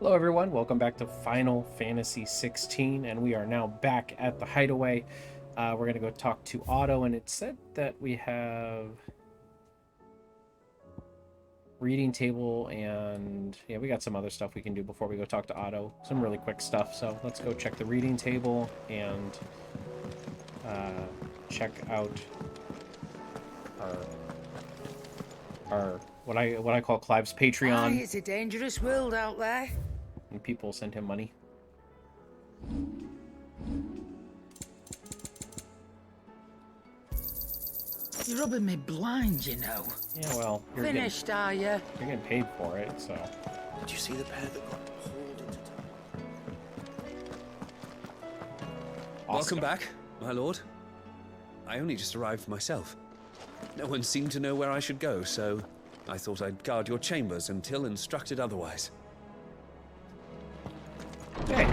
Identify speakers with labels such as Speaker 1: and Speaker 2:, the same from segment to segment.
Speaker 1: Hello everyone, welcome back to Final Fantasy 16, and we are now back at the Hideaway. We're going to go talk to Otto, and it said that we have reading table, and yeah, we got some other stuff we can do before we go talk to Otto. Some really quick stuff, so let's go check the reading table and check out our what I call Clive's Patreon.
Speaker 2: It's a dangerous world out there.
Speaker 1: And people send him money.
Speaker 2: You're rubbing me blind, you know.
Speaker 1: Yeah, well,
Speaker 2: Finished, are you?
Speaker 1: You're getting paid for it, so.
Speaker 3: Did you see the pair that got hauled into town?
Speaker 4: Welcome back, my lord. I only just arrived myself. No one seemed to know where I should go, so I thought I'd guard your chambers until instructed otherwise.
Speaker 1: Okay.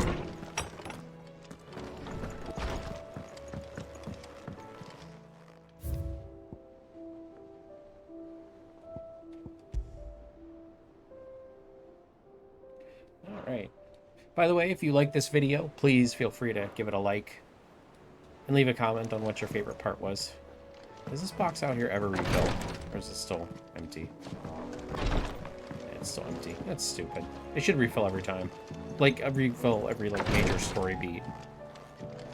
Speaker 1: All right. By the way, if you like this video, please feel free to give it a like and leave a comment on what your favorite part was. Is this box out here ever refilled, or is it still empty? It's still empty. That's stupid. It should refill every time. Like, a refill every, like, major story beat.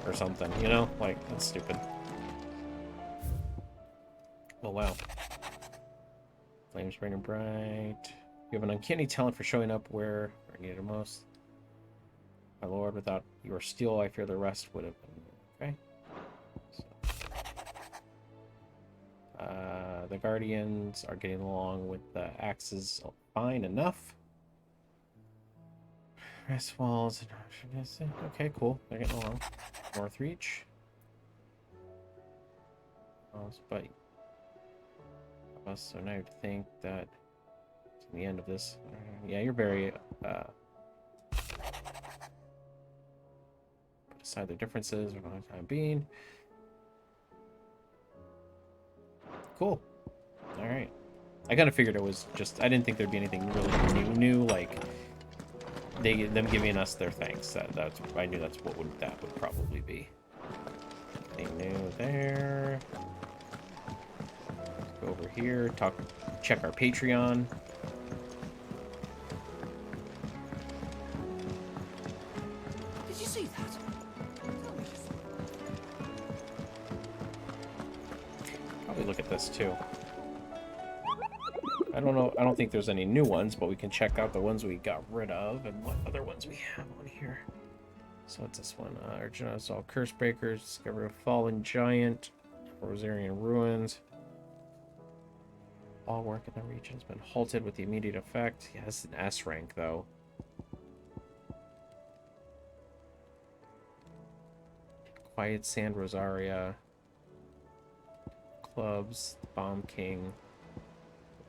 Speaker 1: Or something, you know? Like, that's stupid. Oh, wow. Flames burning bright. You have an uncanny talent for showing up where I needed it most. My lord, without your steel, I fear the rest would have been... Okay. So. The Guardians are getting along with the axes fine enough. Rest walls. Okay, cool. They're getting along. North Reach. But so now you think that it's the end of this. Yeah, you're very put aside their differences for the time being. Cool. All right. I kind of figured it was just. I didn't think there'd be anything really new like them giving us their thanks. That's I knew that's what that would probably be. Anything new there? Let's go over here. Check our Patreon.
Speaker 2: Did you see that?
Speaker 1: Probably look at this too. I don't know. I don't think there's any new ones, but we can check out the ones we got rid of and what other ones we have on here. So what's this one? Arjuna saw Curse Breakers, discover a fallen giant, Rosarian ruins. All work in the region has been halted with the immediate effect. Yeah, it's an S rank though. Quiet Sand Rosaria. Clubs, Bomb King.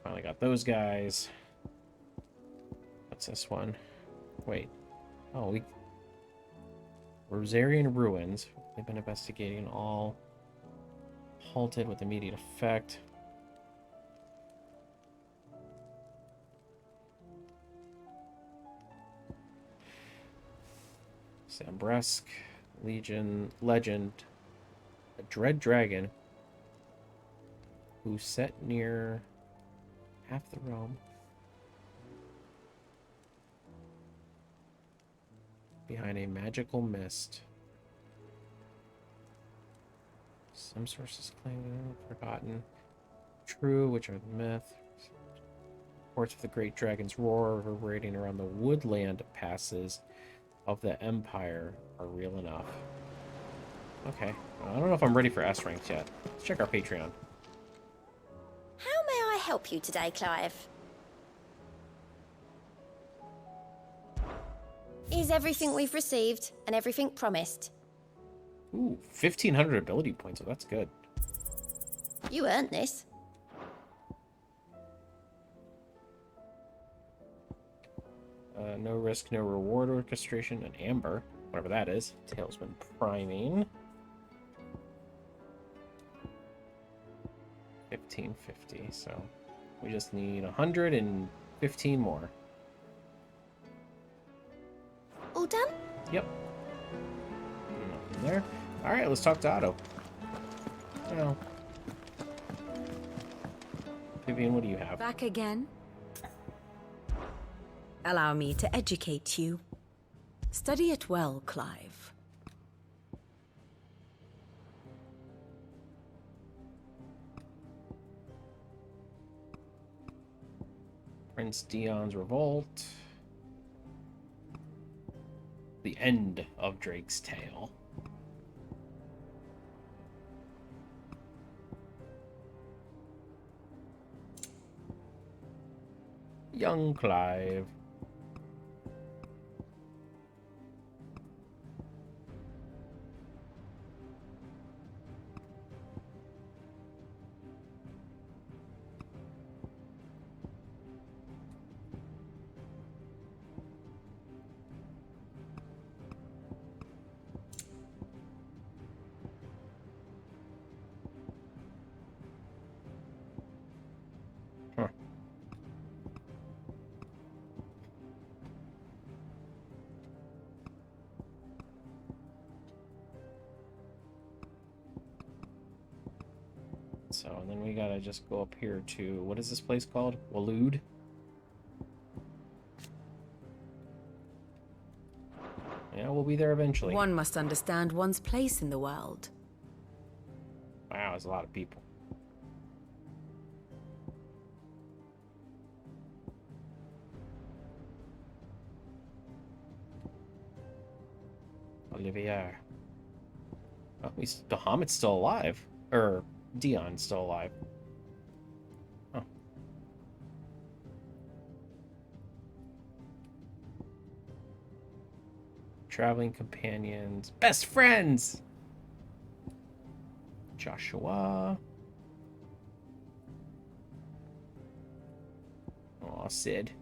Speaker 1: Finally got those guys. What's this one? Wait. Oh, Rosarian ruins. They've been investigating all. Halted with immediate effect. Sambresk. Legend. A dread dragon who set near half the realm behind a magical mist. Some sources claim forgotten. True, which are the myth. Reports of the great dragon's roar reverberating around the woodland passes of the Empire are real enough. Okay. I don't know if I'm ready for S ranks yet. Let's check our Patreon.
Speaker 5: How may I help you today, Clive? Is everything we've received and everything promised?
Speaker 1: Ooh, 1,500 ability points, so that's good.
Speaker 5: You earned this.
Speaker 1: No risk, no reward orchestration, and amber, whatever that is. Tailsman priming. 1550, so we just need 115 more.
Speaker 5: all done?
Speaker 1: Yep. Nothing there. Alright, let's talk to Otto. Well. Vivian, what do you have?
Speaker 6: Back again? Allow me to educate you. Study it well, Clive.
Speaker 1: Prince Dion's Revolt. The end of Drake's Tale. Young Clive. Huh. So, and then we gotta just go up here to, what is this place called? Waloed? Yeah, we'll be there eventually.
Speaker 6: One must understand one's place in the world.
Speaker 1: Wow, there's a lot of people. Olivier. Oh, Bahamut's still alive. Or, Dion's still alive. Oh. Traveling companions. Best friends! Joshua. Aw, Sid.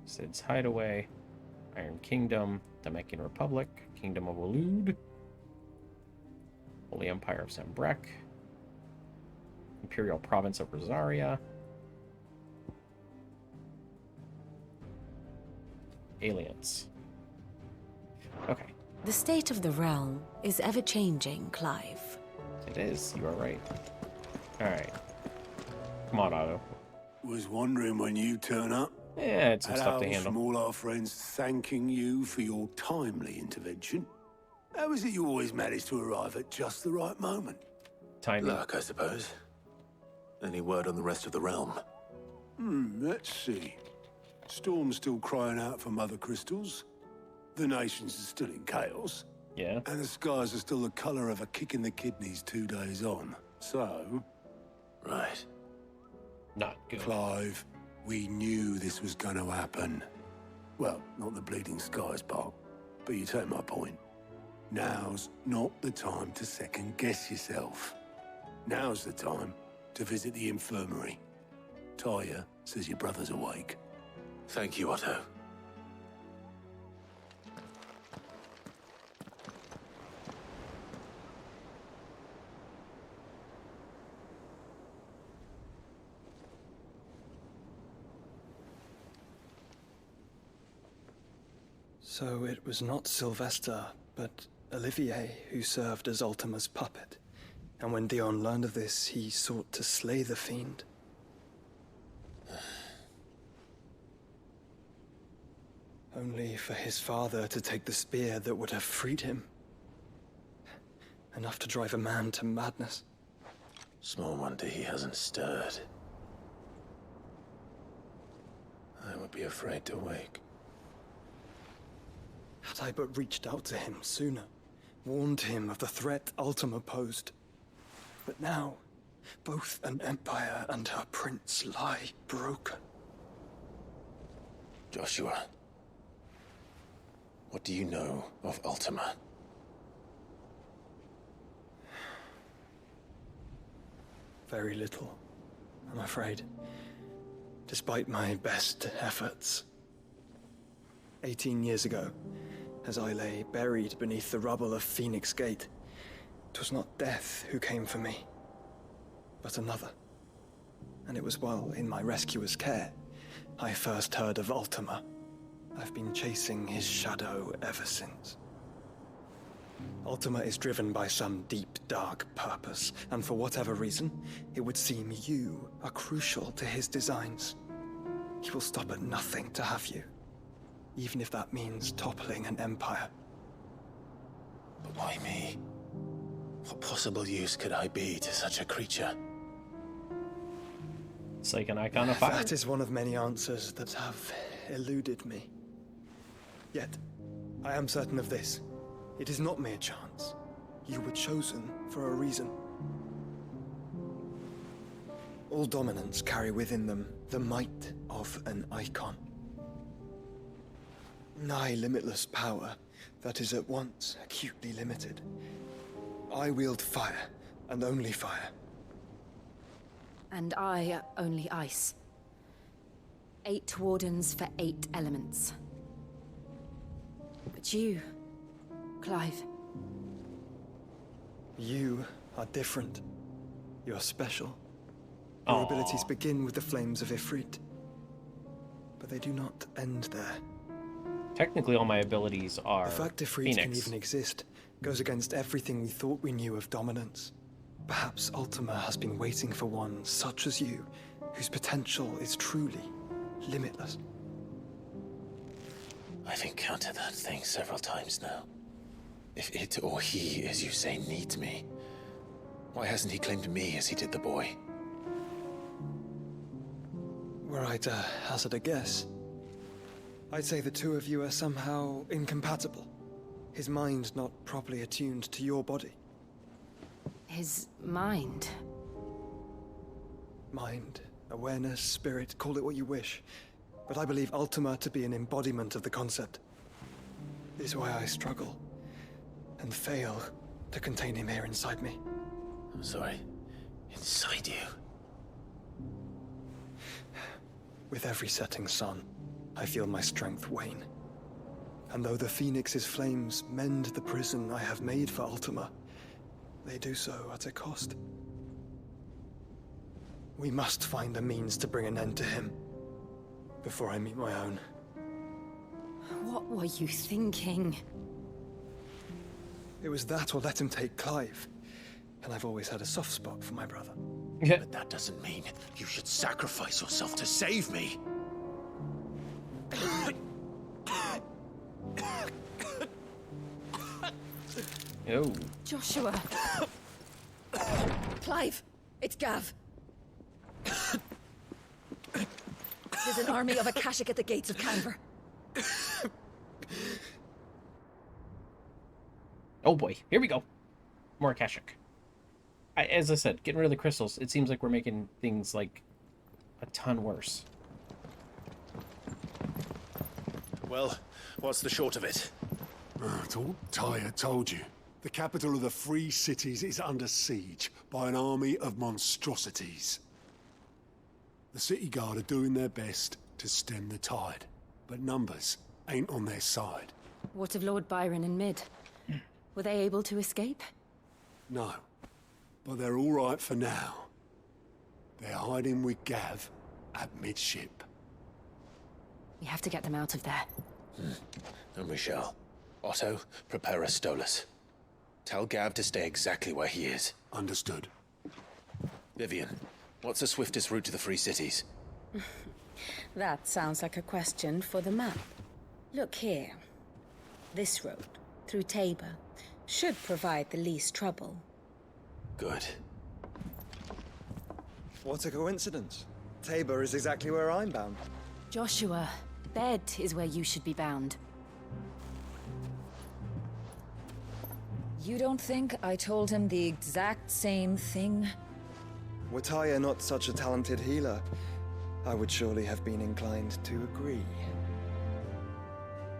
Speaker 1: Sid's Hideaway, Iron Kingdom, Namekian Republic, Kingdom of Waloed, Holy Empire of Sambrek, Imperial Province of Rosaria, Aliens. Okay.
Speaker 6: The state of the realm is ever-changing, Clive.
Speaker 1: It is, you are right. Alright. Come on, Otto.
Speaker 3: Was wondering when you turn up.
Speaker 1: Yeah, it's some
Speaker 3: Had
Speaker 1: stuff to
Speaker 3: owls
Speaker 1: handle.
Speaker 3: from all our friends thanking you for your timely intervention. How is it you always manage to arrive at just the right moment?
Speaker 1: Timing.
Speaker 7: Luck, I suppose. Any word on the rest of the realm?
Speaker 3: Let's see. Storm's still crying out for mother crystals. The nations are still in chaos.
Speaker 1: Yeah.
Speaker 3: And the skies are still the colour of a kick in the kidneys 2 days on. So,
Speaker 7: Right.
Speaker 1: Not good.
Speaker 3: Clive, we knew this was going to happen. Well, not the bleeding skies part, but you take my point. Now's not the time to second-guess yourself. Now's the time to visit the infirmary. Taya says your brother's awake.
Speaker 7: Thank you, Otto.
Speaker 8: So it was not Sylvester, but Olivier who served as Ultima's puppet. And when Dion learned of this, he sought to slay the fiend. Only for his father to take the spear that would have freed him. Enough to drive a man to madness.
Speaker 7: Small wonder he hasn't stirred. I would be afraid to wake.
Speaker 8: Had I but reached out to him sooner, warned him of the threat Ultima posed. But now, both an empire and her prince lie broken.
Speaker 7: Joshua, what do you know of Ultima?
Speaker 8: Very little, I'm afraid. Despite my best efforts. 18 years ago, as I lay buried beneath the rubble of Phoenix Gate, 'Twas not death who came for me, but another. And it was while in my rescuer's care I first heard of Ultima. I've been chasing his shadow ever since. Ultima is driven by some deep, dark purpose, and for whatever reason, it would seem you are crucial to his designs. He will stop at nothing to have you, even if that means toppling an empire.
Speaker 7: But why me? What possible use could I be to such a creature?
Speaker 1: It's like an icon of fire.
Speaker 8: That is one of many answers that have eluded me. Yet, I am certain of this. It is not mere chance. You were chosen for a reason. All dominants carry within them the might of an icon. Nigh limitless power that is at once acutely limited. I wield fire, and only fire.
Speaker 6: And I only ice. 8 wardens for 8 elements. But you, Clive.
Speaker 8: You are different. You're special. Your abilities begin with the flames of Ifrit. But they do not end there.
Speaker 1: Technically, all my abilities are
Speaker 8: The fact Ifrit
Speaker 1: Phoenix.
Speaker 8: can even exist goes against everything we thought we knew of dominance. Perhaps Ultima has been waiting for one such as you, whose potential is truly limitless.
Speaker 7: I've encountered that thing several times now. If it or he, as you say, needs me, why hasn't he claimed me as he did the boy?
Speaker 8: Were I to hazard a guess, I'd say the two of you are somehow incompatible. His mind not properly attuned to your body.
Speaker 6: His mind.
Speaker 8: Mind, awareness, spirit, call it what you wish. But I believe Ultima to be an embodiment of the concept. This is why I struggle and fail to contain him here inside me.
Speaker 7: I'm sorry. Inside you?
Speaker 8: With every setting sun, I feel my strength wane. And though the Phoenix's flames mend the prison I have made for Ultima, they do so at a cost. We must find a means to bring an end to him before I meet my own.
Speaker 6: What were you thinking?
Speaker 8: It was that or let him take Clive. And I've always had a soft spot for my brother.
Speaker 1: Yeah.
Speaker 7: But that doesn't mean you should sacrifice yourself to save me.
Speaker 1: Oh.
Speaker 6: Joshua. Clive, it's Gav. There's an army of Akashic at the gates of Canver.
Speaker 1: Oh boy, here we go. More Akashic. As I said, getting rid of the crystals, it seems like we're making things like a ton worse.
Speaker 7: Well, what's the short of it?
Speaker 3: It's all Tyre told you. The capital of the Free Cities is under siege by an army of monstrosities. The city guard are doing their best to stem the tide, but numbers ain't on their side.
Speaker 6: What of Lord Byron and Mid? Were they able to escape?
Speaker 3: No, but they're all right for now. They're hiding with Gav at midship.
Speaker 6: We have to get them out of there.
Speaker 7: And we shall. Otto, prepare a Stolas. Tell Gav to stay exactly where he is.
Speaker 3: Understood.
Speaker 7: Vivian, what's the swiftest route to the Free Cities?
Speaker 9: That sounds like a question for the map. Look here. This road, through Tabor, should provide the least trouble.
Speaker 7: Good.
Speaker 8: What a coincidence. Tabor is exactly where I'm bound.
Speaker 6: Joshua, bed is where you should be bound.
Speaker 9: You don't think I told him the exact same thing?
Speaker 8: Were Tyre not such a talented healer, I would surely have been inclined to agree.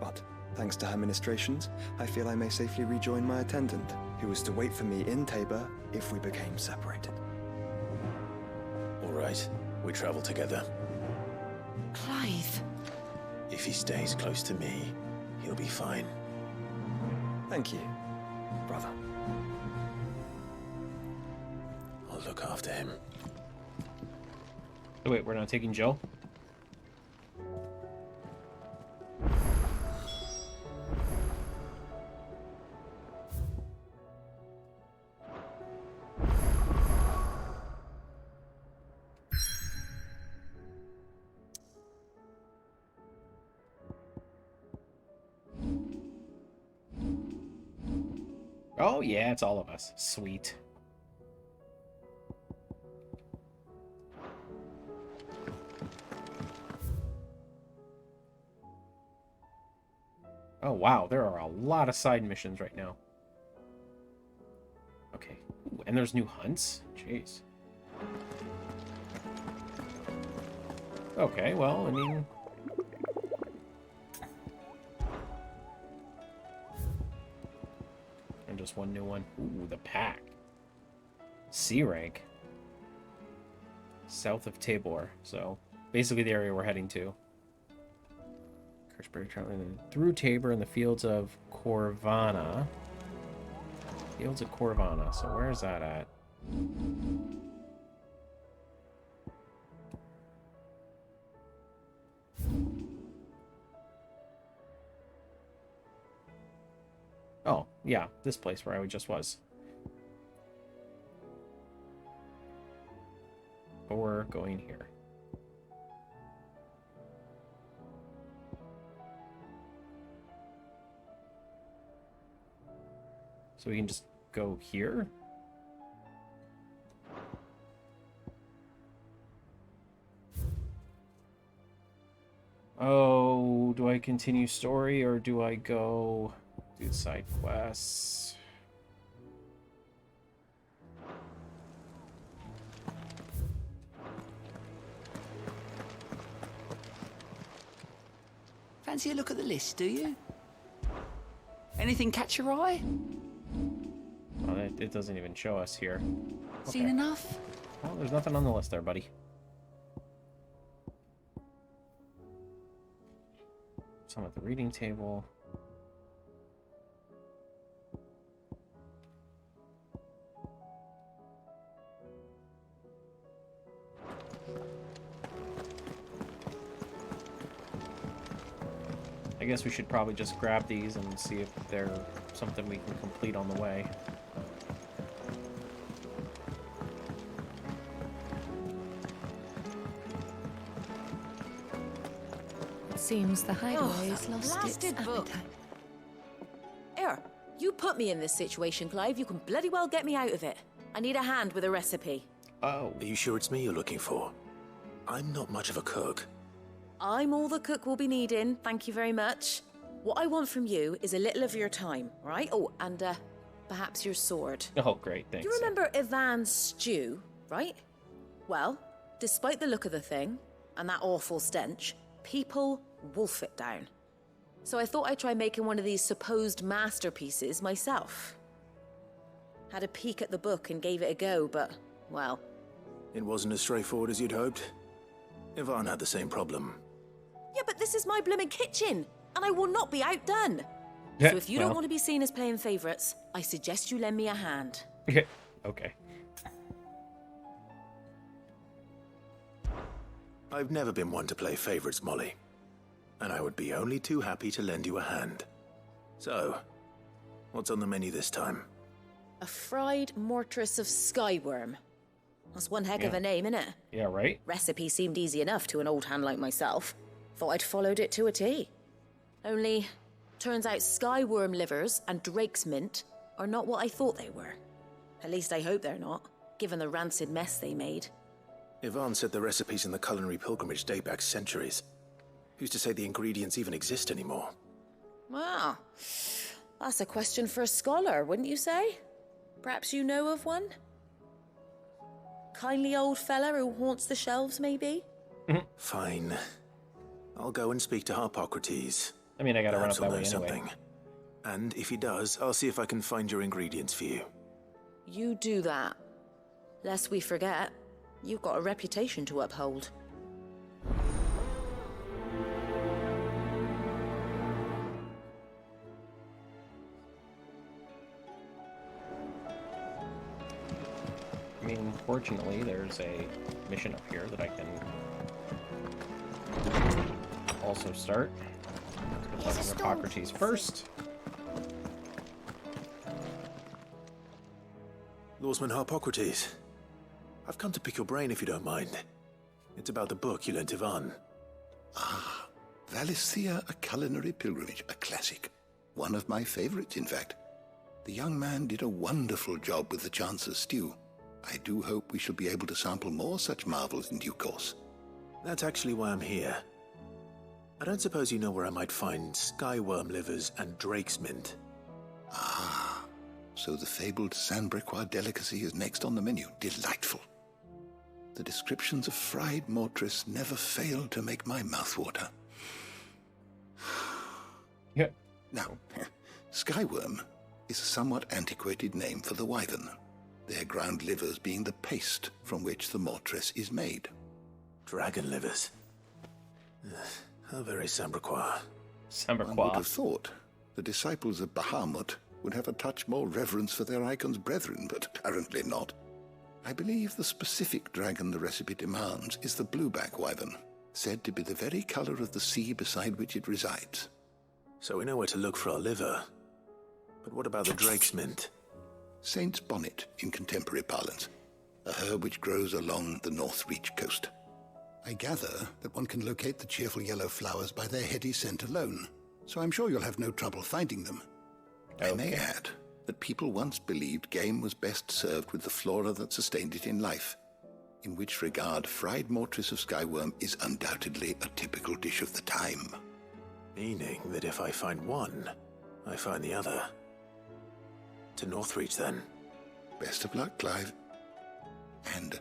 Speaker 8: But, thanks to her ministrations, I feel I may safely rejoin my attendant, who was to wait for me in Tabor if we became separated.
Speaker 7: All right, we travel together.
Speaker 6: Clive.
Speaker 7: If he stays close to me, he'll be fine.
Speaker 8: Thank you, brother.
Speaker 7: I'll look after him.
Speaker 1: Oh, wait, we're not taking Joe? Oh, yeah, it's all of us. Sweet. Oh, wow, there are a lot of side missions right now. Okay. Ooh, and there's new hunts? Jeez. Okay, well, I mean... And just one new one. Ooh, the pack. C rank. South of Tabor. So, basically the area we're heading to. Kirchberg traveling through Tabor in the fields of Corvana. Fields of Corvana. So where is that at? Oh, yeah, this place where I just was. Or going here. So we can just go here? Oh, do I continue story or do I go do side quests?
Speaker 2: Fancy a look at the list, do you? Anything catch your eye?
Speaker 1: Well, it doesn't even show us here.
Speaker 2: Seen
Speaker 1: Okay.
Speaker 2: enough?
Speaker 1: Well, there's nothing on the list there, buddy. Some at the reading table. I guess we should probably just grab these and see if they're something we can complete on the way.
Speaker 9: It seems the hideaway's lost its
Speaker 6: blasted book.
Speaker 9: appetite.
Speaker 6: Here, you put me in this situation, Clive. You can bloody well get me out of it. I need a hand with a recipe.
Speaker 1: Oh.
Speaker 7: Are you sure it's me you're looking for? I'm not much of a cook.
Speaker 6: I'm all the cook will be needing, thank you very much. What I want from you is a little of your time, right? Oh, and perhaps your sword.
Speaker 1: Oh, great, thanks.
Speaker 6: You remember Ivan's stew, right? Well, despite the look of the thing, and that awful stench, people wolf it down. So I thought I'd try making one of these supposed masterpieces myself. Had a peek at the book and gave it a go, but, well...
Speaker 7: It wasn't as straightforward as you'd hoped. Ivan had the same problem.
Speaker 6: Yeah, but this is my blooming kitchen, and I will not be outdone.
Speaker 1: Yeah,
Speaker 6: So if you don't want to be seen as playing favourites, I suggest you lend me a hand.
Speaker 1: Okay.
Speaker 7: I've never been one to play favorites, Molly. And I would be only too happy to lend you a hand. So, what's on the menu this time?
Speaker 6: A fried mortress of skyworm. That's one heck of
Speaker 1: Yeah.
Speaker 6: a name, innit?
Speaker 1: Yeah, right?
Speaker 6: Recipe seemed easy enough to an old hand like myself. Thought I'd followed it to a T. Only, turns out skyworm livers and drake's mint are not what I thought they were. At least I hope they're not, given the rancid mess they made.
Speaker 7: Ivan said the recipes in the culinary pilgrimage date back centuries. Who's to say the ingredients even exist anymore?
Speaker 6: Wow. That's a question for a scholar, wouldn't you say? Perhaps you know of one? Kindly old fella who haunts the shelves, maybe?
Speaker 7: Fine. I'll go and speak to Harpocrates.
Speaker 1: I mean, I gotta run up
Speaker 7: Perhaps
Speaker 1: that
Speaker 7: he'll
Speaker 1: way
Speaker 7: know
Speaker 1: anyway.
Speaker 7: something. And if he does, I'll see if I can find your ingredients for you.
Speaker 6: You do that. Lest we forget, you've got a reputation to uphold.
Speaker 1: mean, fortunately, there's a mission up here that I can also start. Let's go talk to Hippocrates first.
Speaker 7: Lawsman Harpocrates, I've come to pick your brain if you don't mind. It's about the book you lent Ivan.
Speaker 10: Ah, Valisthea, a culinary pilgrimage, a classic. One of my favorites, in fact. The young man did a wonderful job with the Chance's stew. I do hope we shall be able to sample more such marvels in due course.
Speaker 7: That's actually why I'm here. I don't suppose you know where I might find skyworm livers and drake's mint.
Speaker 10: Ah, so the fabled Sandbrequois delicacy is next on the menu. Delightful. The descriptions of fried mortress never fail to make my mouth water.
Speaker 1: Yep.
Speaker 10: Now, skyworm is a somewhat antiquated name for the wyvern, their ground livers being the paste from which the mortress is made.
Speaker 7: Dragon livers. How very Sandbrequois.
Speaker 10: One would have thought the disciples of Bahamut would have a touch more reverence for their icon's brethren, but apparently not. I believe the specific dragon the recipe demands is the blueback wyvern, said to be the very color of the sea beside which it resides.
Speaker 7: So we know where to look for our liver. But what about the drake's mint?
Speaker 10: Saint's bonnet in contemporary parlance, a herb which grows along the North Reach coast. I gather that one can locate the cheerful yellow flowers by their heady scent alone, so I'm sure you'll have no trouble finding them. Okay. I may add that people once believed game was best served with the flora that sustained it in life, in which regard fried mortress of skyworm is undoubtedly a typical dish of the time.
Speaker 7: Meaning that if I find one, I find the other. To Northreach, then.
Speaker 10: Best of luck, Clive. And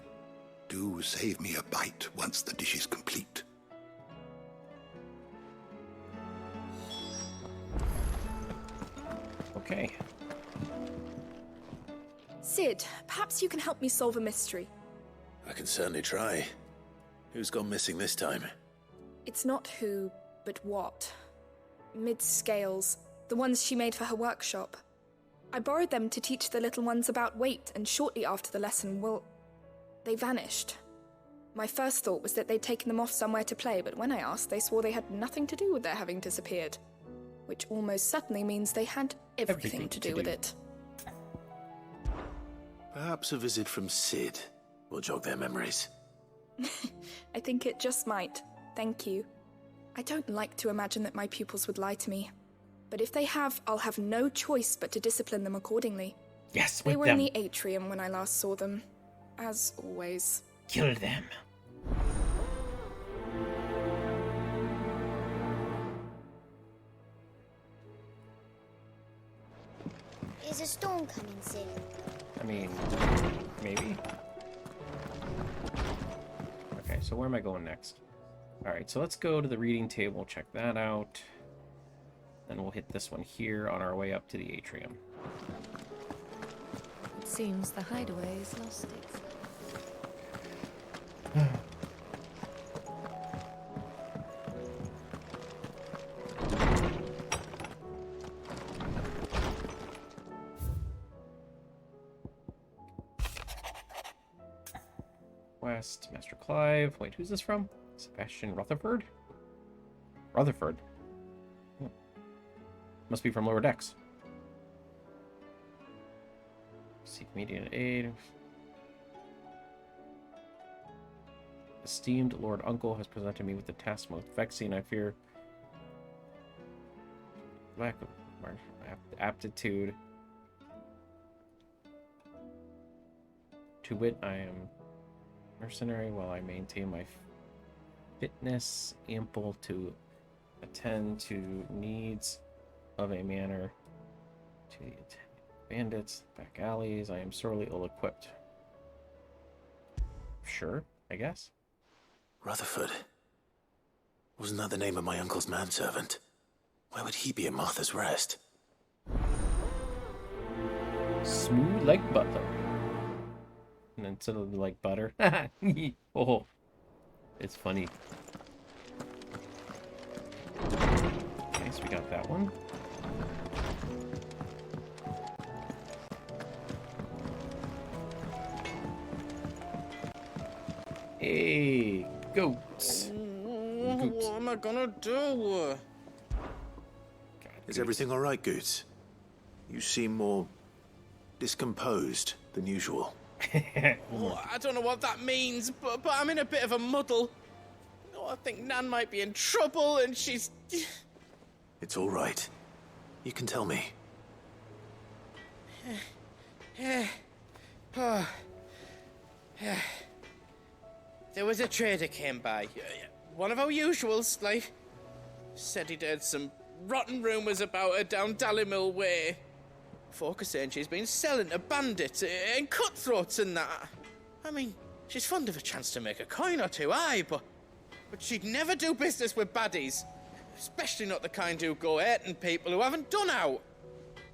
Speaker 10: do save me a bite once the dish is complete.
Speaker 1: Okay.
Speaker 11: Sid, perhaps you can help me solve a mystery.
Speaker 7: I can certainly try. Who's gone missing this time?
Speaker 11: It's not who, but what. Mid's scales, the ones she made for her workshop. I borrowed them to teach the little ones about weight, and shortly after the lesson, well, they vanished. My first thought was that they'd taken them off somewhere to play, but when I asked, they swore they had nothing to do with their having disappeared. Which almost certainly means they had everything to do with it.
Speaker 7: Perhaps a visit from Sid will jog their memories.
Speaker 11: I think it just might. Thank you. I don't like to imagine that my pupils would lie to me. But if they have, I'll have no choice but to discipline them accordingly.
Speaker 1: Yes,
Speaker 11: they were in the atrium when I last saw them. As always.
Speaker 1: Kill them.
Speaker 5: Is a storm coming, Sid?
Speaker 1: I mean, maybe. Okay, so where am I going next? Alright, so let's go to the reading table, check that out. Then we'll hit this one here on our way up to the atrium.
Speaker 9: It seems the hideaway is lost its...
Speaker 1: West, Master Clive. Wait, who's this from? Sebastian Rutherford? Rutherford. Oh. Must be from Lower Decks. Seek immediate aid. Esteemed Lord Uncle has presented me with the task most vexing. I fear lack of aptitude. To wit, I am mercenary while I maintain my fitness ample to attend to needs of a manor, to the bandits, back alleys. I am sorely ill-equipped. Sure, I guess.
Speaker 7: Rutherford. Wasn't that the name of my uncle's manservant? Why would he be at Martha's Rest?
Speaker 1: Smooth like butter. And instead of like butter. Oh, it's funny. Okay, so we got that one. Hey, goats.
Speaker 12: What am I gonna do?
Speaker 7: Is everything all right, Goots? You seem more discomposed than usual.
Speaker 12: Oh, I don't know what that means, but I'm in a bit of a muddle. Oh, I think Nan might be in trouble, and she's...
Speaker 7: It's all right. You can tell me.
Speaker 12: There was a trader came by. One of our usuals, like. Said he'd heard some rotten rumours about her down Dallymill Way. Folk are saying she's been selling to bandits and cutthroats and that. I mean, she's fond of a chance to make a coin or two, aye, but she'd never do business with baddies. Especially not the kind who go hurting people who haven't done out.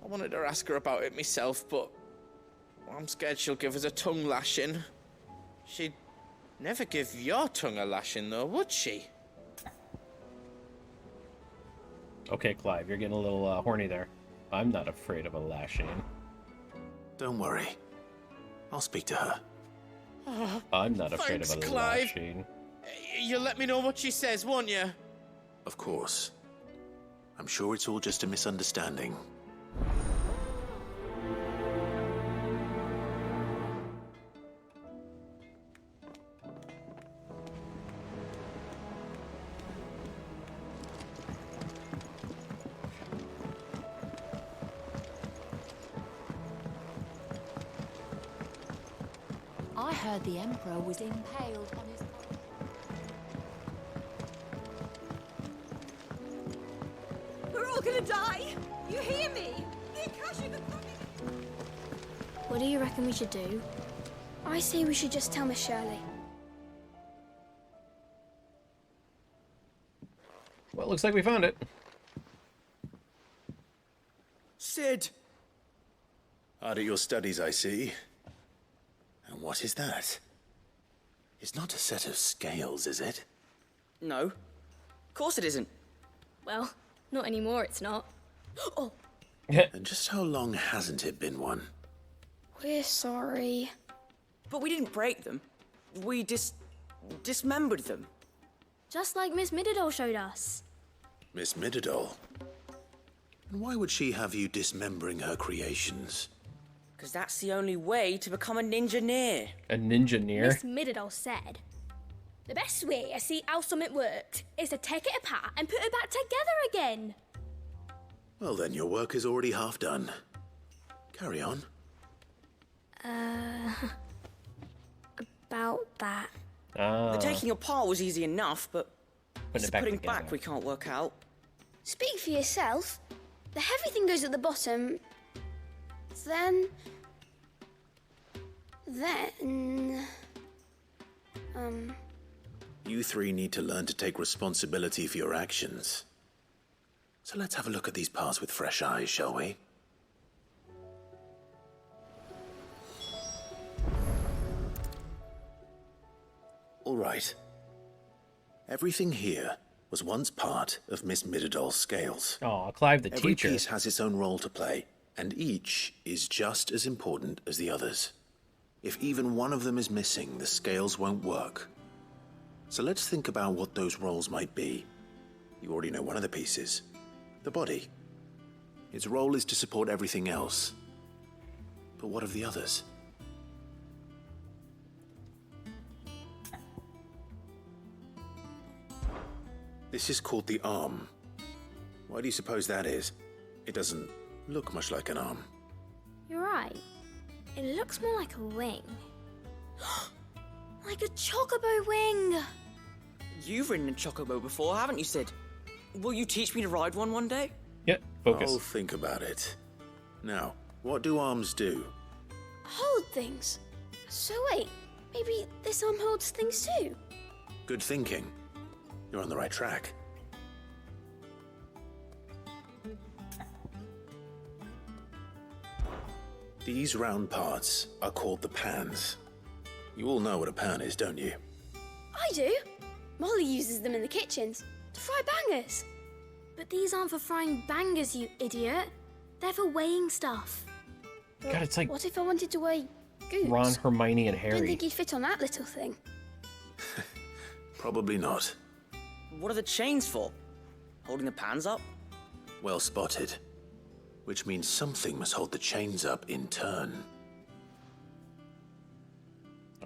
Speaker 12: I wanted to ask her about it myself, but I'm scared she'll give us a tongue lashing. She'd never give your tongue a lashing, though, would she?
Speaker 1: Okay, Clive, you're getting a little horny there. I'm not afraid of a lashing.
Speaker 7: Don't worry. I'll speak to her.
Speaker 12: Oh,
Speaker 1: I'm not afraid
Speaker 12: thanks,
Speaker 1: of a
Speaker 12: Clive.
Speaker 1: lashing.
Speaker 12: You'll let me know what she says, won't you?
Speaker 7: Of course. I'm sure it's all just a misunderstanding.
Speaker 13: I heard the Emperor was impaled on his...
Speaker 5: We're all gonna die! You hear me? The Akashic are coming!
Speaker 14: What do you reckon we should do? I say we should just tell Miss Shirley.
Speaker 1: Well, looks like we found it.
Speaker 7: Sid! Hard at your studies, I see. And what is that? It's not a set of scales, is it?
Speaker 15: No. Of course it isn't.
Speaker 14: Well, not anymore, it's not. Oh!
Speaker 7: And just how long hasn't it been one?
Speaker 14: We're sorry.
Speaker 15: But we didn't break them. We dismembered them.
Speaker 14: Just like Miss Mididol showed us.
Speaker 7: Miss Mididol? And why would she have you dismembering her creations?
Speaker 15: Because that's the only way to become a ninja-neer.
Speaker 1: A ninja-neer?
Speaker 14: Miss Mididol said, the best way to see how something worked is to take it apart and put it back together again.
Speaker 7: Well then, your work is already half done. Carry on.
Speaker 14: About that.
Speaker 15: The taking apart was easy enough, but
Speaker 1: Putting
Speaker 15: it's
Speaker 1: it
Speaker 15: the
Speaker 1: back
Speaker 15: putting
Speaker 1: together.
Speaker 15: back we can't work out.
Speaker 14: Speak for yourself. The heavy thing goes at the bottom. Then...
Speaker 7: You three need to learn to take responsibility for your actions. So let's have a look at these parts with fresh eyes, shall we? All right. Everything here was once part of Miss Mididol's scales.
Speaker 1: Oh, Clive the
Speaker 7: Every
Speaker 1: teacher.
Speaker 7: piece has its own role to play, and each is just as important as the others. If even one of them is missing, the scales won't work. So let's think about what those roles might be. You already know one of the pieces. The body. Its role is to support everything else. But what of the others? This is called the arm. Why do you suppose that is? It doesn't look much like an arm.
Speaker 14: You're right. It looks more like a wing. Like a chocobo wing!
Speaker 15: You've ridden a chocobo before, haven't you, Sid? Will you teach me to ride one day?
Speaker 1: Yep, focus.
Speaker 7: I'll think about it. Now, what do arms do?
Speaker 14: Hold things. So wait, maybe this arm holds things too?
Speaker 7: Good thinking. You're on the right track. These round parts are called the pans. You all know what a pan is, don't you?
Speaker 14: I do. Molly uses them in the kitchens to fry bangers. But these aren't for frying bangers, you idiot. They're for weighing stuff.
Speaker 1: God, it's like
Speaker 14: What if I wanted to weigh goose?
Speaker 1: Ron, Hermione, and
Speaker 14: Don't
Speaker 1: Harry.
Speaker 14: think he'd fit on that little thing.
Speaker 7: Probably not.
Speaker 15: What are the chains for? Holding the pans up?
Speaker 7: Well spotted. Which means something must hold the chains up in turn.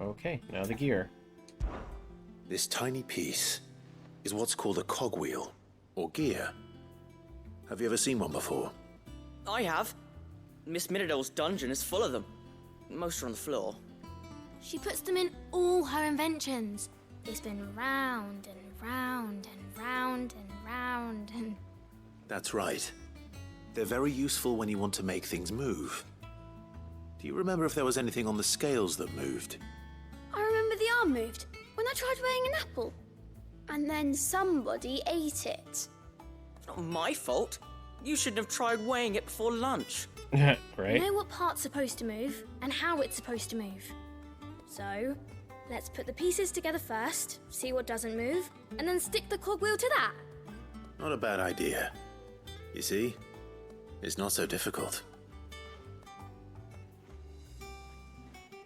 Speaker 1: Okay, now the gear.
Speaker 7: This tiny piece is what's called a cogwheel, or gear. Have you ever seen one before?
Speaker 15: I have. Miss Miradol's dungeon is full of them. Most are on the floor.
Speaker 14: She puts them in all her inventions. They spin round and round and round and round and...
Speaker 7: That's right. They're very useful when you want to make things move. Do you remember if there was anything on the scales that moved?
Speaker 14: I remember the arm moved when I tried weighing an apple. And then somebody ate it.
Speaker 15: It's not my fault. You shouldn't have tried weighing it before lunch.
Speaker 1: Right?
Speaker 14: You know what part's supposed to move and how it's supposed to move. So, let's put the pieces together first, see what doesn't move, and then stick the cogwheel to that.
Speaker 7: Not a bad idea. You see, it's not so difficult.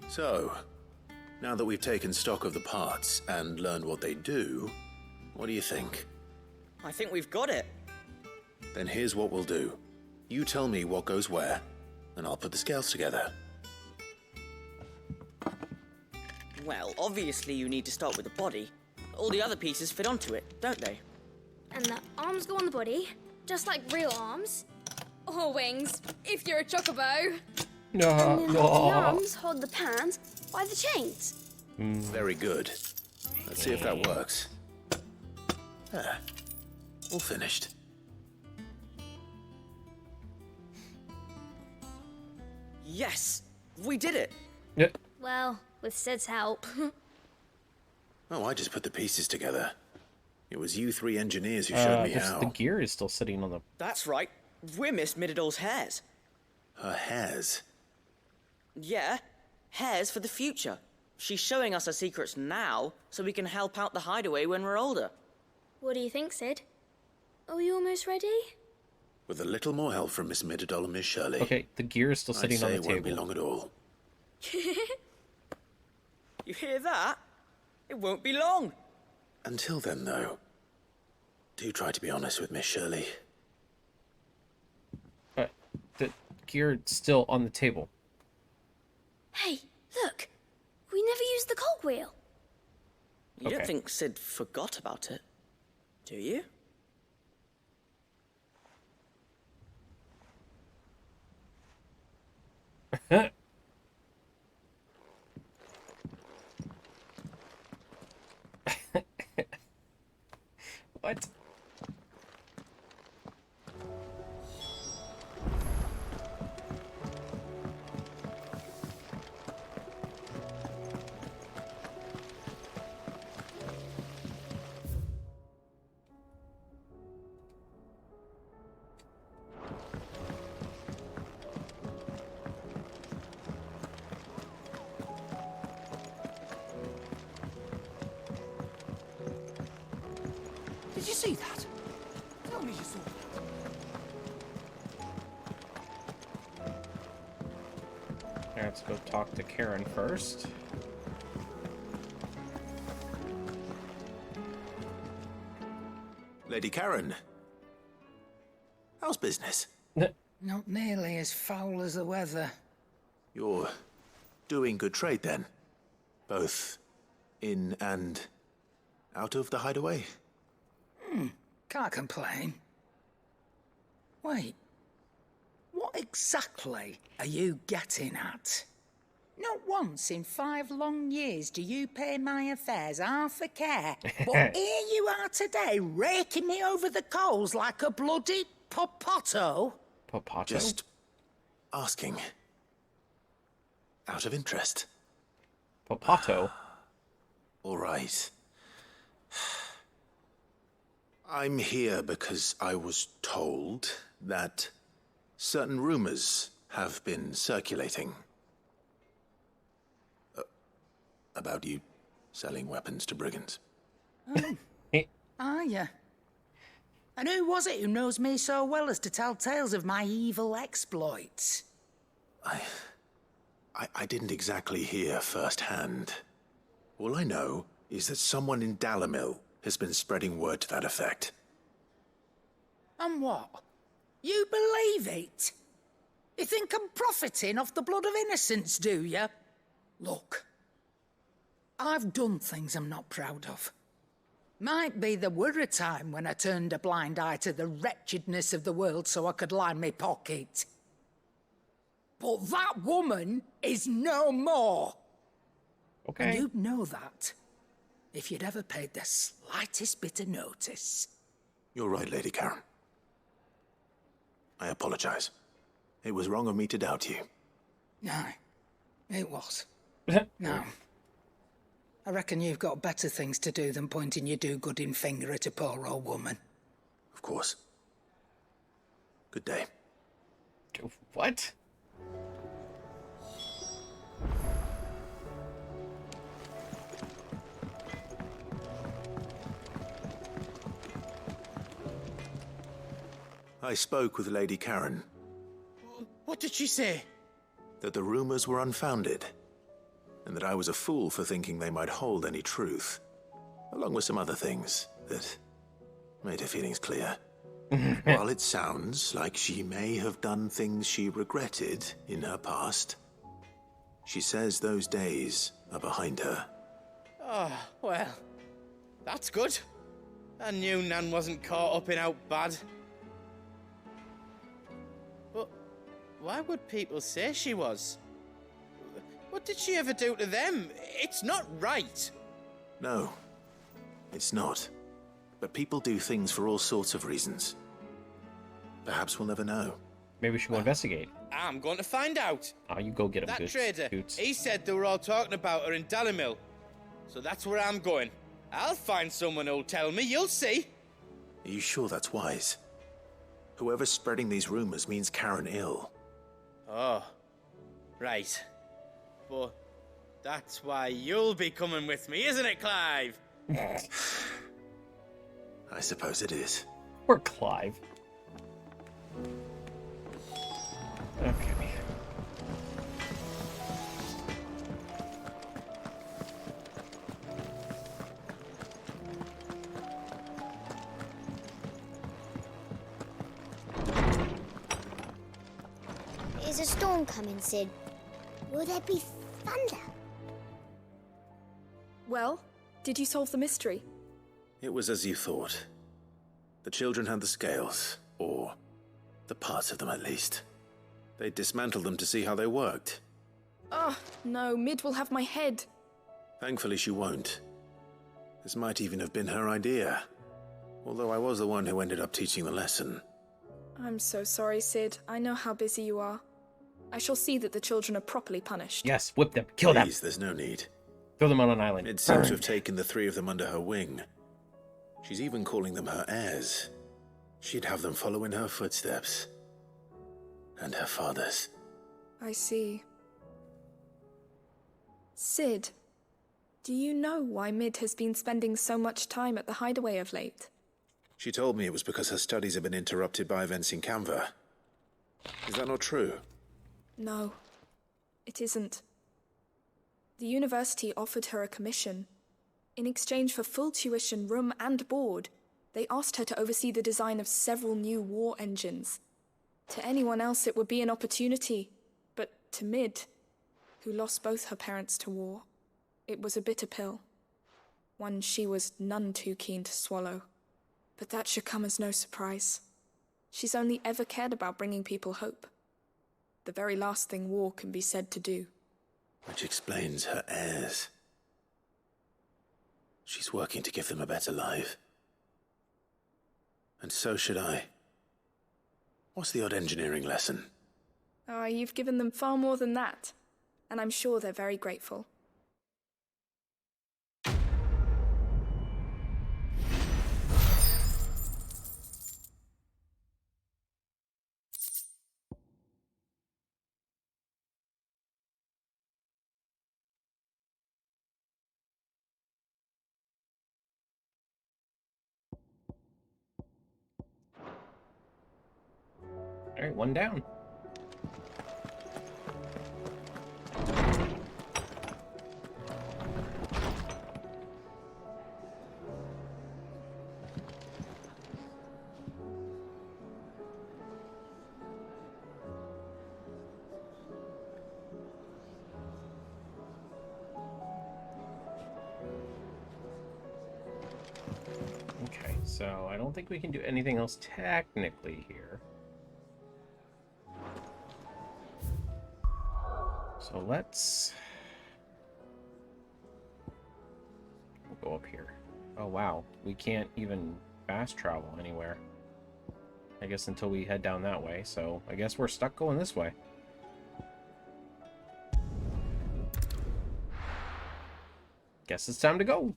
Speaker 7: So, now that we've taken stock of the parts and learned what they do, what do you think?
Speaker 15: I think we've got it.
Speaker 7: Then here's what we'll do. You tell me what goes where, and I'll put the scales together.
Speaker 15: Well, obviously you need to start with the body. All the other pieces fit onto it, don't they?
Speaker 14: And the arms go on the body, just like real arms. Or wings, if you're a chocobo.
Speaker 1: No,
Speaker 14: And then the
Speaker 1: no.
Speaker 14: arms hold the pans by the chains.
Speaker 7: Very good. Let's see if that works. There. All finished.
Speaker 15: Yes! We did it!
Speaker 1: Yeah.
Speaker 14: Well, with Sid's help.
Speaker 7: Oh, I just put the pieces together. It was you three engineers who showed me how.
Speaker 1: The gear is still sitting on the...
Speaker 15: That's right. We're Miss Miradol's hairs.
Speaker 7: Her hairs?
Speaker 15: Yeah, hairs for the future. She's showing us her secrets now, so we can help out the hideaway when we're older.
Speaker 14: What do you think, Sid? Are we almost ready?
Speaker 7: With a little more help from Miss Miradol and Miss Shirley.
Speaker 1: Okay, the gear is still sitting on the
Speaker 7: it won't be
Speaker 1: table.
Speaker 7: long at all.
Speaker 15: You hear that? It won't be long.
Speaker 7: Until then, though, do try to be honest with Miss Shirley.
Speaker 1: The gear is still on the table.
Speaker 14: Hey, look! We never used the cogwheel.
Speaker 15: You don't
Speaker 1: Okay.
Speaker 15: think Sid forgot about it, do you?
Speaker 1: What?
Speaker 2: Did you see that? Tell me you saw that.
Speaker 1: Let's go talk to Karen first.
Speaker 7: Lady Karen. How's business?
Speaker 16: Not nearly as foul as the weather.
Speaker 7: You're doing good trade, then? Both in and out of the hideaway?
Speaker 16: Can't complain. Wait. What exactly are you getting at? Not once in 5 long years do you pay my affairs half a care. But here you are today, raking me over the coals like a bloody popoto.
Speaker 1: Popato?
Speaker 7: Just asking. Out of interest.
Speaker 1: Popato?
Speaker 7: All right. I'm here because I was told that certain rumors have been circulating. About you selling weapons to brigands.
Speaker 16: Are you? And who was it who knows me so well as to tell tales of my evil exploits?
Speaker 7: I didn't exactly hear firsthand. All I know is that someone in Dalimil has been spreading word to that effect.
Speaker 16: And what? You believe it? You think I'm profiting off the blood of innocents, do you? Look, I've done things I'm not proud of. Might be there were a time when I turned a blind eye to the wretchedness of the world so I could line my pocket. But that woman is no more.
Speaker 1: Okay.
Speaker 16: And you'd know that if you'd ever paid the slightest bit of notice.
Speaker 7: You're right, Lady Karen. I apologize. It was wrong of me to doubt you.
Speaker 16: No, it was. No. I reckon you've got better things to do than pointing your do-gooding finger at a poor old woman.
Speaker 7: Of course. Good day.
Speaker 1: What?
Speaker 7: I spoke with Lady Karen.
Speaker 12: What did she say?
Speaker 7: That the rumors were unfounded, and that I was a fool for thinking they might hold any truth, along with some other things that made her feelings clear. While it sounds like she may have done things she regretted in her past, she says those days are behind her.
Speaker 12: Oh, well, that's good. I knew Nan wasn't caught up in out bad. But why would people say she was? What did she ever do to them? It's not right.
Speaker 7: No, it's not. But people do things for all sorts of reasons. Perhaps we'll never know.
Speaker 1: Maybe we should go investigate.
Speaker 12: I'm going to find out.
Speaker 1: Oh, you go get him,
Speaker 12: That trader,
Speaker 1: Scoots.
Speaker 12: he said they were all talking about her in Dalimil. So that's where I'm going. I'll find someone who'll tell me, you'll see.
Speaker 7: Are you sure that's wise? Whoever's spreading these rumors means Karen ill.
Speaker 12: Oh, right. But that's why you'll be coming with me, isn't it, Clive?
Speaker 7: I suppose it is.
Speaker 1: Poor Clive. Okay.
Speaker 14: Is a storm coming, Sid? Will there be thunder?
Speaker 11: Well, did you solve the mystery?
Speaker 7: It was as you thought. The children had the scales, or the parts of them at least. They dismantled them to see how they worked.
Speaker 11: Oh, no, Mid will have my head.
Speaker 7: Thankfully she won't. This might even have been her idea. Although I was the one who ended up teaching the lesson.
Speaker 11: I'm so sorry, Sid. I know how busy you are. I shall see that the children are properly punished.
Speaker 1: Yes, whip them. Kill them.
Speaker 7: Please, there's no need.
Speaker 1: Throw them on an island.
Speaker 7: It seems to have taken the three of them under her wing. She's even calling them her heirs. She'd have them follow in her footsteps. And her father's.
Speaker 11: I see. Sid, do you know why Mid has been spending so much time at the hideaway of late?
Speaker 7: She told me it was because her studies have been interrupted by events in Canva. Is that not true?
Speaker 11: No, it isn't. The university offered her a commission. In exchange for full tuition, room and board, they asked her to oversee the design of several new war engines. To anyone else it would be an opportunity, but to Mid, who lost both her parents to war, it was a bitter pill. One she was none too keen to swallow. But that should come as no surprise. She's only ever cared about bringing people hope. The very last thing war can be said to do.
Speaker 7: Which explains her heirs. She's working to give them a better life. And so should I. What's the odd engineering lesson?
Speaker 11: Ah, you've given them far more than that. And I'm sure they're very grateful.
Speaker 1: All right, one down. So I don't think we can do anything else technically here. So let's go up here. Oh wow, we can't even fast travel anywhere. I guess until we head down that way, so I guess we're stuck going this way. Guess it's time to go.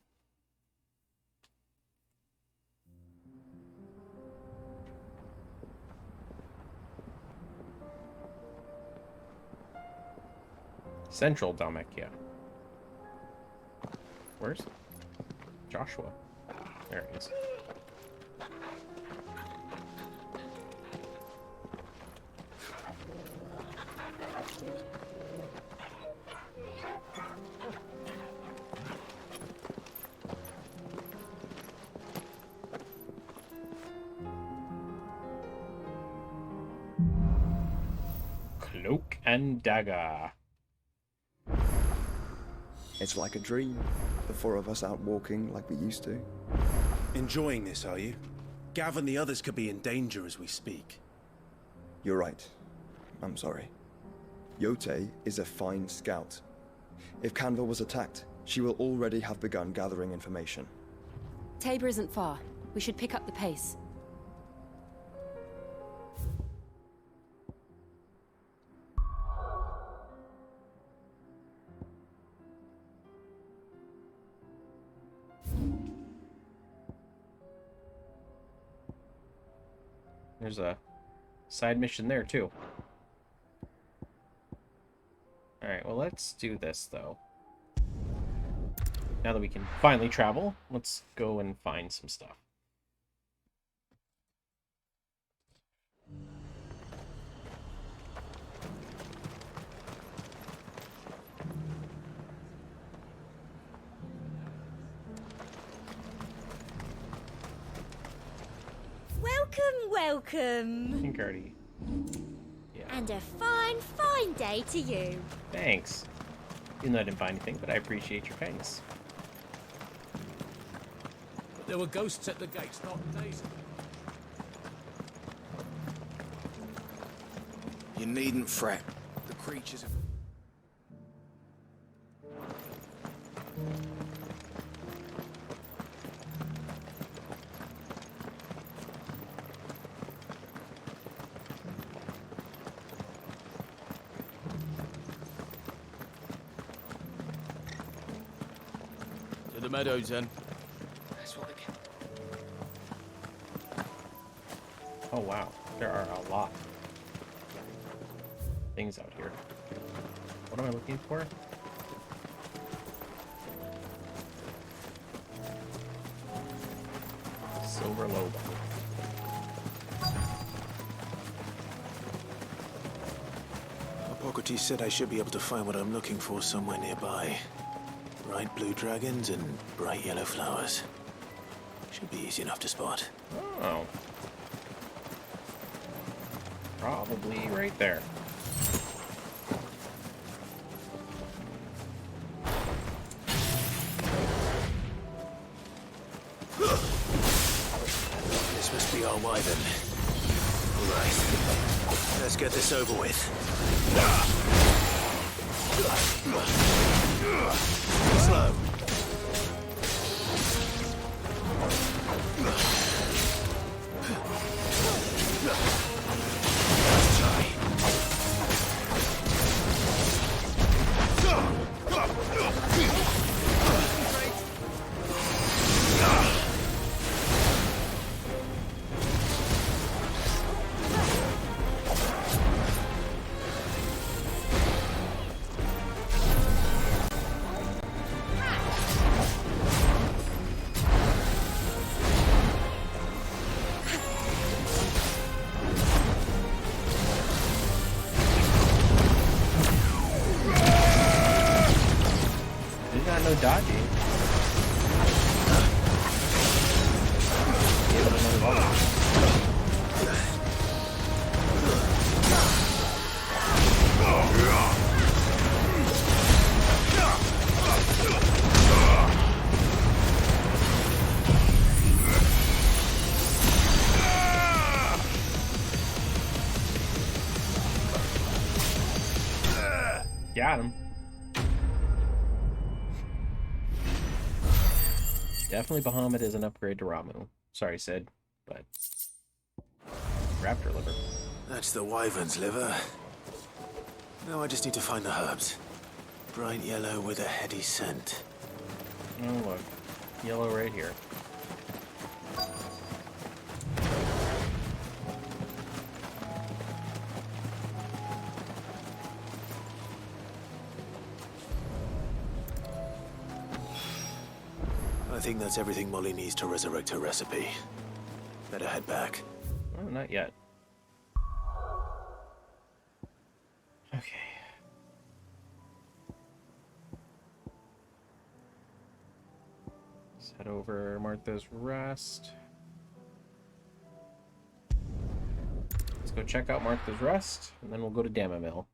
Speaker 1: Central Dalmekia. Where's Joshua? There he is. Cloak and dagger.
Speaker 17: It's like a dream. The four of us out walking like we used to.
Speaker 7: Enjoying this, are you? Gav and the others could be in danger as we speak.
Speaker 17: You're right. I'm sorry. Yote is a fine scout. If Canville was attacked, she will already have begun gathering information.
Speaker 13: Tabor isn't far. We should pick up the pace.
Speaker 1: There's a side mission there, too. Alright, well, let's do this, though. Now that we can finally travel, let's go and find some stuff.
Speaker 18: Welcome.
Speaker 1: Pinkardi. Yeah.
Speaker 18: And a fine, fine day to you.
Speaker 1: Thanks. Even though I didn't buy anything, but I appreciate your kindness.
Speaker 19: There were ghosts at the gates not days ago.
Speaker 7: You needn't fret.
Speaker 19: The creatures have... To the meadows, then.
Speaker 12: That's what they can.
Speaker 1: Oh wow, there are a lot of things out here. What am I looking for? Silver Lobo.
Speaker 7: Hippocrates said I should be able to find what I'm looking for somewhere nearby. Bright blue dragons and bright yellow flowers. Should be easy enough to spot.
Speaker 1: Oh. Probably right there.
Speaker 7: This must be our way then. Right. Let's get this over with. Slow.
Speaker 1: Dodging. Give it another ball. Got him. Definitely Bahamut is an upgrade to Ramu. Sorry, Sid, but raptor liver.
Speaker 7: That's the wyvern's liver. Now I just need to find the herbs. Bright yellow with a heady scent.
Speaker 1: Oh, look. Yellow right here.
Speaker 7: I think that's everything Molly needs to resurrect her recipe. Better head back.
Speaker 1: Oh, not yet. Okay. Let's head over Martha's Rest. Let's go check out Martha's Rest, and then we'll go to Damamill.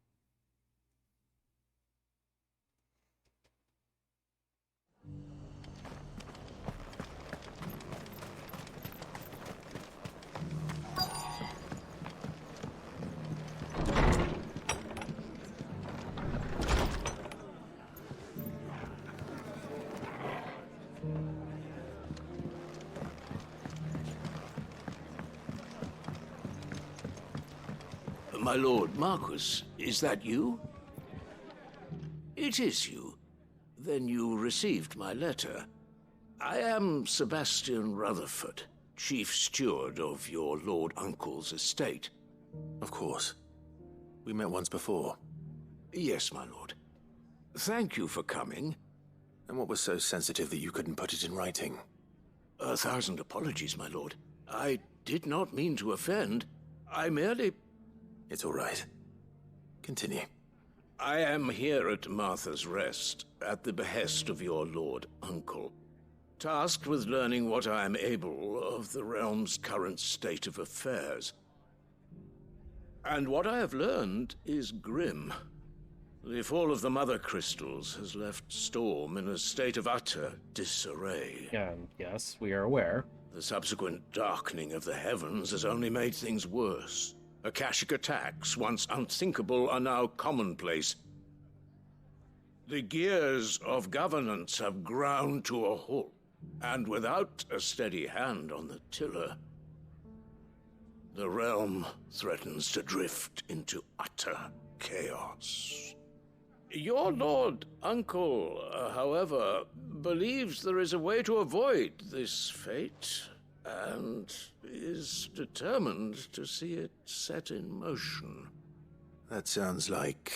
Speaker 3: My lord Marquis, is that you? It is you. Then you received my letter. I am Sebastian Rutherford, chief steward of your lord uncle's estate.
Speaker 7: Of course. We met once before.
Speaker 3: Yes, my lord. Thank you for coming.
Speaker 7: And what was so sensitive that you couldn't put it in writing?
Speaker 3: 1,000 apologies, my lord. I did not mean to offend. I merely...
Speaker 7: It's all right. Continue.
Speaker 3: I am here at Martha's Rest, at the behest of your lord uncle, tasked with learning what I am able of the realm's current state of affairs. And what I have learned is grim. The fall of the Mother Crystals has left Storm in a state of utter disarray.
Speaker 1: Yes, we are aware.
Speaker 3: The subsequent darkening of the heavens has only made things worse. Akashic attacks, once unthinkable, are now commonplace. The gears of governance have ground to a halt, and without a steady hand on the tiller, the realm threatens to drift into utter chaos. Your lord uncle, however, believes there is a way to avoid this fate, and is determined to see it set in motion.
Speaker 7: That sounds like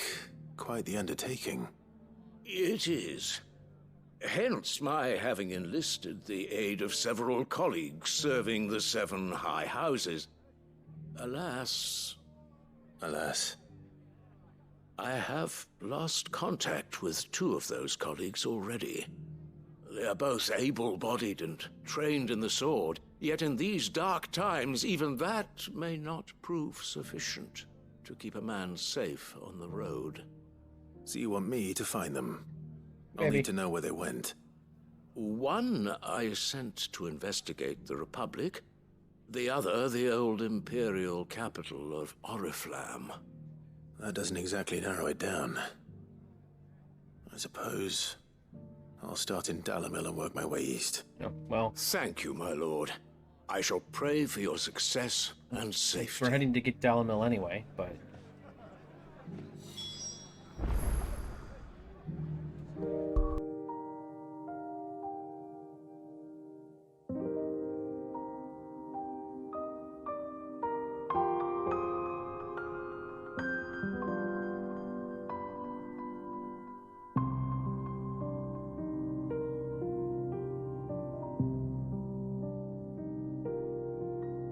Speaker 7: quite the undertaking.
Speaker 3: It is. Hence my having enlisted the aid of several colleagues serving the 7 high houses. Alas, I have lost contact with 2 of those colleagues already. They are both able-bodied and trained in the sword, yet in these dark times, even that may not prove sufficient to keep a man safe on the road.
Speaker 7: So you want me to find them?
Speaker 3: Maybe.
Speaker 7: I'll need to know where they went.
Speaker 3: One I sent to investigate the Republic, the other the old Imperial capital of Oriflamme.
Speaker 7: That doesn't exactly narrow it down. I suppose I'll start in Dalimil and work my way east.
Speaker 1: Oh, well...
Speaker 3: Thank you, my lord. I shall pray for your success and safety.
Speaker 1: We're heading to get Dalimil anyway, but